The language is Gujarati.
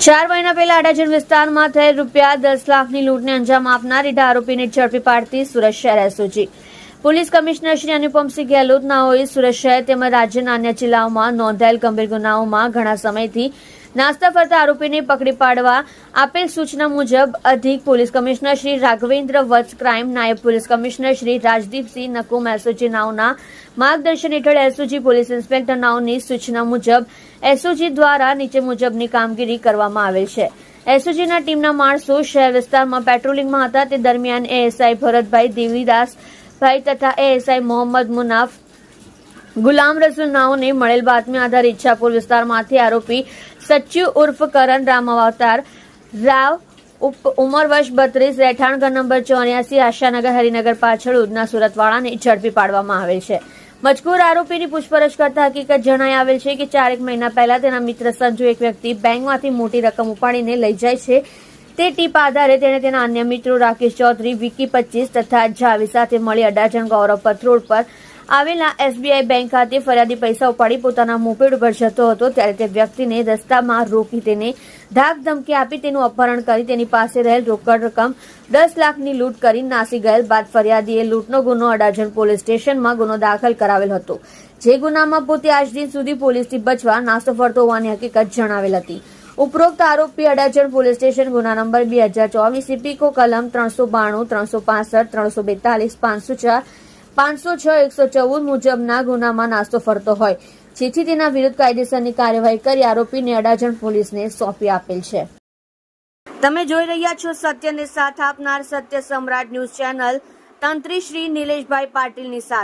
4 મહિના પહેલા અડાજણ વિસ્તારમાં થયેલ ₹10 લાખની લૂંટને અંજામ આપનાર રીઢા આરોપીને ઝડપી પાડતી સુરત શહેર SOG police commissioner Shri Anupamsinh Gehlot નાઓએ સુરત શહેર તેમજ રાજ્યના અન્ય જિલ્લાઓમાં નોંધાયેલ ગંભીર ગુનાઓમાં ઘણા સમયથી નાસ્તા ફરતા આરોપીને પકડી પાડવા આપેલ સૂચના મુજબ અધિક police commissioner Shri Raghavendra Vats crime નાયબ police commissioner Shri Rajdeepsinh Nakum SOG નાઓના માર્ગદર્શન હેઠળ એસઓજી પોલીસ ઇન્સ્પેક્ટર નાઓની સૂચના મુજબ એસઓજી દ્વારા નીચે મુજબની કામગીરી કરવામાં આવેલ છે। એસઓજીના ટીમના માણસો શહેર વિસ્તારમાં પેટ્રોલિંગમાં હતા તે દરમિયાન એએસઆઈ ભરતભાઈ દેવીદાસભાઈ તથા એએસઆઈ મોહમ્મદ મુનાફ ગુલામ રસુલ નાઓને મળેલ બાતમી આધારે ઈચ્છાપુર વિસ્તારમાંથી આરોપી સચ્ચુ ઉર્ફ કરણ રામ અવતાર રાવ ઉંમર વર્ષ 32 રહેઠાણ ઘર નંબર 84 આશાનગર હરિનગર પાછળ ઉધના સુરતવાળાને ઝડપી પાડવામાં આવેલ છે। મજકૂર આરોપીની પૂછપરછ કરતા હકીકત જણાઈ આવેલ છે કે 4 મહિના પહેલા તેના મિત્ર સંજુ એક વ્યક્તિ બેંકમાંથી મોટી રકમ ઉપાડીને લઈ જાય છે તે ટીપ આધારે તેણે તેના અન્ય મિત્રો રાકેશ ચૌધરી વિકી 25 તથા જાવી સાથે મળી અડાજણ ગૌરવ પથ રોડ પર આવેલા એસબીઆઈ બેંક ખાતે ફરિયાદી પૈસા ઉપાડી પોતાના મોપેડ ઉપર જતો હતો ત્યારે તે વ્યક્તિને રસ્તામાં રોકી તેને ધાક ધમકી આપી તેનું અપહરણ કરી તેની પાસે રહેલ રોકડ રકમ 10 લાખની લૂંટ કરી નાસી ગયેલ બાદ ફરિયાદીએ લૂંટનો ગુનો અડાજણ પોલીસ સ્ટેશનમાં ગુનો દાખલ કરાવેલ હતો જે ગુનામાં પોતે આજ દિન સુધી પોલીસથી બચવા નાસ્તો ફરતો હોવાની હકીકત જણાવેલ હતી। ઉપરોક્ત આરોપી અડાજણ પોલીસ સ્ટેશન ગુના નંબર 2024 ઇપીકો કલમ 392 365 342 504 506 114 મુજબના ગુનામાં નાસ્તો ફરતો હોય જેથી તેના વિરુદ્ધ કાયદેસરની કાર્યવાહી કરી આરોપીને અડાજણ પોલીસને સોંપી આપેલ છે। તમે જોઈ રહ્યા છો સત્યને સાથ આપનાર સત્ય સમ્રાટ ન્યૂઝ ચેનલ તંત્રી શ્રી નિલેશભાઈ પાટીલની સાથે।